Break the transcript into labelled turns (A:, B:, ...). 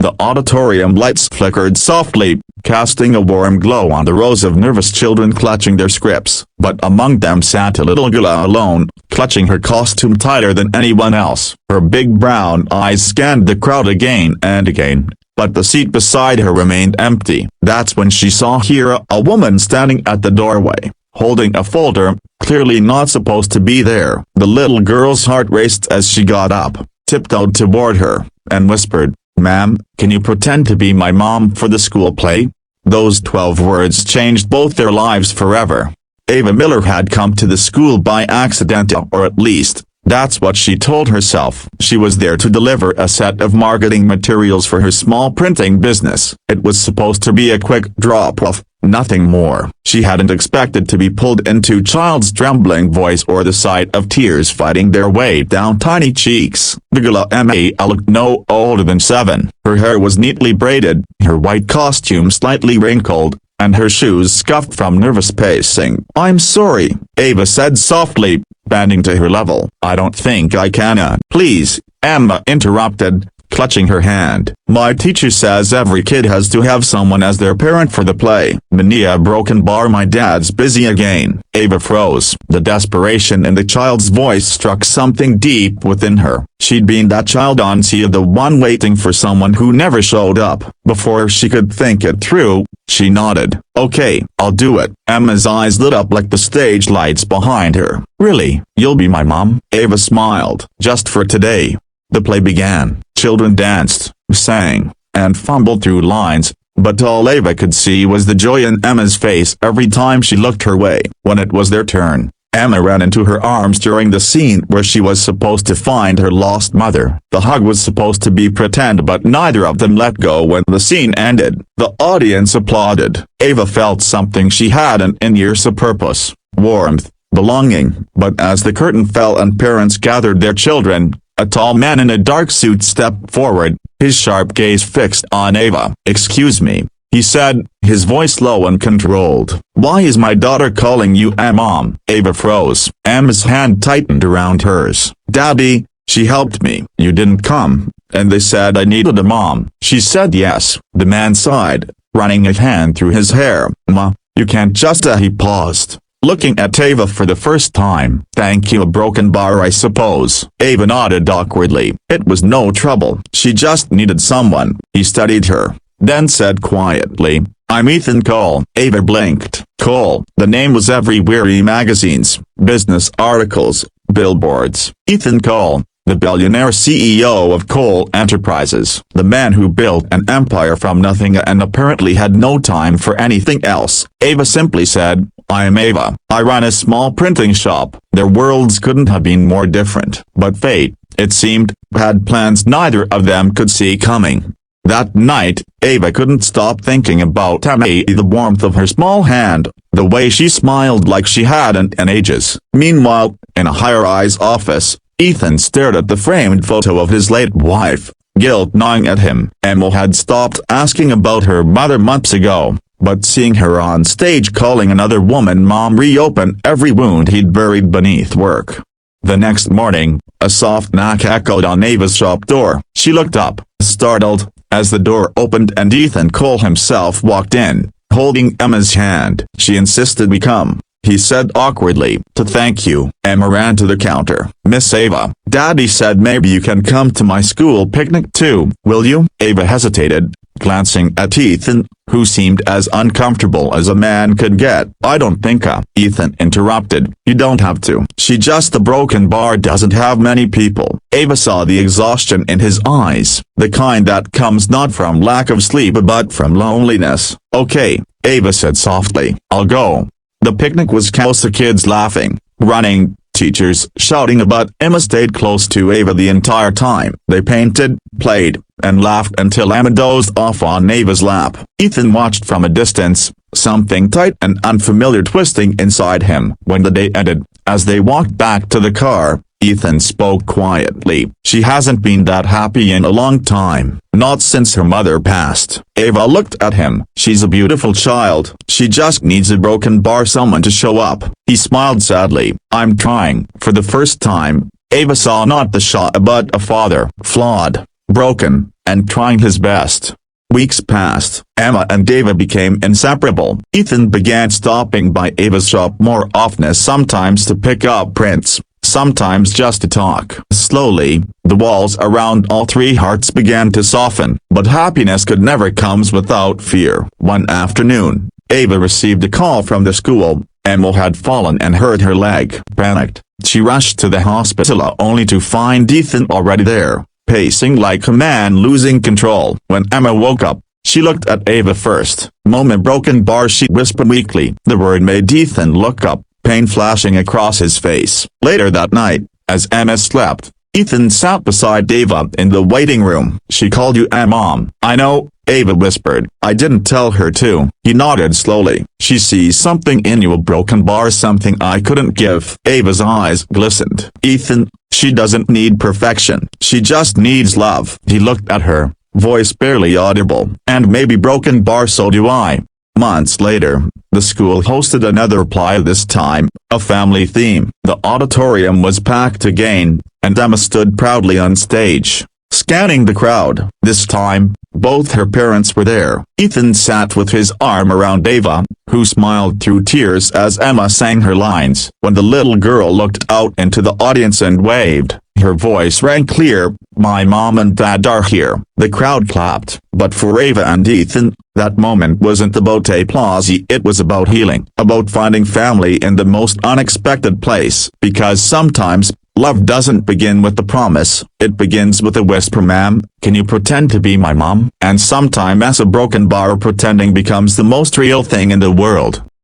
A: The auditorium lights flickered softly, casting a warm glow on the rows of nervous children clutching their scripts, but among them sat a little girl alone, clutching her costume tighter than anyone else. Her big brown eyes scanned the crowd again and again, but the seat beside her remained empty. That's when she saw here a woman standing at the doorway, holding a folder, clearly not supposed to be there. The little girl's heart raced as she got up, tiptoed toward her, and whispered, "Ma'am, can you pretend to be my mom for the school play?" Those 12 words changed both their lives forever. Ava Miller had come to the school by accident, or at least, that's what she told herself. She was there to deliver a set of marketing materials for her small printing business. It was supposed to be a quick drop-off, nothing more. She hadn't expected to be pulled into child's trembling voice or the sight of tears fighting their way down tiny cheeks. The girl looked no older than 7. Her hair was neatly braided, her white costume slightly wrinkled, and her shoes scuffed from nervous pacing. "I'm sorry," Ava said softly, bending to her level. "I don't think I can." "Please," Emma interrupted, clutching her hand. "My teacher says every kid has to have someone as their parent for the play." "Mania broken bar, my dad's busy again." Ava froze. The desperation in the child's voice struck something deep within her. She'd been that child on sea, the one waiting for someone who never showed up. Before she could think it through, she nodded. "Okay, I'll do it." Emma's eyes lit up like the stage lights behind her. "Really, you'll be my mom?" Ava smiled. "Just for today." The play began. Children danced, sang, and fumbled through lines, but all Ava could see was the joy in Emma's face every time she looked her way. When it was their turn, Emma ran into her arms during the scene where she was supposed to find her lost mother. The hug was supposed to be pretend, but neither of them let go when the scene ended. The audience applauded. Ava felt something she hadn't in years: a purpose, warmth, belonging. But as the curtain fell and parents gathered their children, a tall man in a dark suit stepped forward, his sharp gaze fixed on Ava. "Excuse me," he said, his voice low and controlled. "Why is my daughter calling you Mom?" Ava froze. Emma's hand tightened around hers. "Daddy, she helped me. You didn't come, and they said I needed a mom." She said yes. The man sighed, running a hand through his hair. "Ma, you can't just..." He paused, looking at Ava for the first time. "Thank you, a broken bar, I suppose." Ava nodded awkwardly. It was no trouble. She just needed someone. He studied her, then said quietly, "I'm Ethan Cole." Ava blinked. Cole. The name was everywhere: magazines, business articles, billboards. Ethan Cole, the billionaire CEO of Cole Enterprises. The man who built an empire from nothing and apparently had no time for anything else. Ava simply said, "I'm Ava. I run a small printing shop." Their worlds couldn't have been more different. But fate, it seemed, had plans neither of them could see coming. That night, Ava couldn't stop thinking about Emma, the warmth of her small hand, the way she smiled like she hadn't in ages. Meanwhile, in a high-rise office, Ethan stared at the framed photo of his late wife, guilt gnawing at him. Emma had stopped asking about her mother months ago, but seeing her on stage calling another woman mom reopened every wound he'd buried beneath work. The next morning, a soft knock echoed on Ava's shop door. She looked up, startled, as the door opened and Ethan Cole himself walked in, holding Emma's hand. "She insisted we come," he said awkwardly. "To thank you." Emma ran to the counter. "Miss Ava, Daddy said maybe you can come to my school picnic too, will you?" Ava hesitated, glancing at Ethan, who seemed as uncomfortable as a man could get. "I don't think Ethan interrupted. "You don't have to. She just..." "The broken bar doesn't have many people." Ava saw the exhaustion in his eyes, the kind that comes not from lack of sleep but from loneliness. "Okay," Ava said softly. "I'll go." The picnic was chaos, the kids laughing, running, teachers shouting, but Emma stayed close to Ava the entire time. They painted, played, and laughed until Emma dozed off on Ava's lap. Ethan watched from a distance, something tight and unfamiliar twisting inside him. When the day ended, as they walked back to the car, Ethan spoke quietly. "She hasn't been that happy in a long time. Not since her mother passed." Ava looked at him. "She's a beautiful child. She just needs a broken bar, someone to show up." He smiled sadly. "I'm trying." For the first time, Ava saw not the shot but a father. Flawed, broken, and trying his best. Weeks passed. Emma and Ava became inseparable. Ethan began stopping by Ava's shop more often, sometimes to pick up prints, sometimes just to talk. Slowly, the walls around all three hearts began to soften, but happiness could never come without fear. One afternoon, Ava received a call from the school. Emma had fallen and hurt her leg. Panicked, she rushed to the hospital only to find Ethan already there, pacing like a man losing control. When Emma woke up, she looked at Ava first. Moment broken bar, she whispered weakly. The word made Ethan look up, pain flashing across his face. Later that night, as Emma slept, Ethan sat beside Ava in the waiting room. She called you Mom. I know, Ava whispered. I didn't tell her to. He nodded slowly. She sees something in you, a broken bar, something I couldn't give. Ava's eyes glistened. Ethan, she doesn't need perfection. She just needs love. He looked at her, voice barely audible. And maybe broken bar, so do I. Months later, the school hosted another play, this time, a family theme. The auditorium was packed again, and Emma stood proudly on stage, scanning the crowd. This time, both her parents were there. Ethan sat with his arm around Ava, who smiled through tears as Emma sang her lines. When the little girl looked out into the audience and waved, her voice rang clear, "My mom and dad are here." The crowd clapped. But for Ava and Ethan, that moment wasn't about applause, it was about healing, about finding family in the most unexpected place. Because sometimes, love doesn't begin with the promise, it begins with a whisper, "Ma'am, can you pretend to be my mom?" And sometimes a broken bar, pretending becomes the most real thing in the world.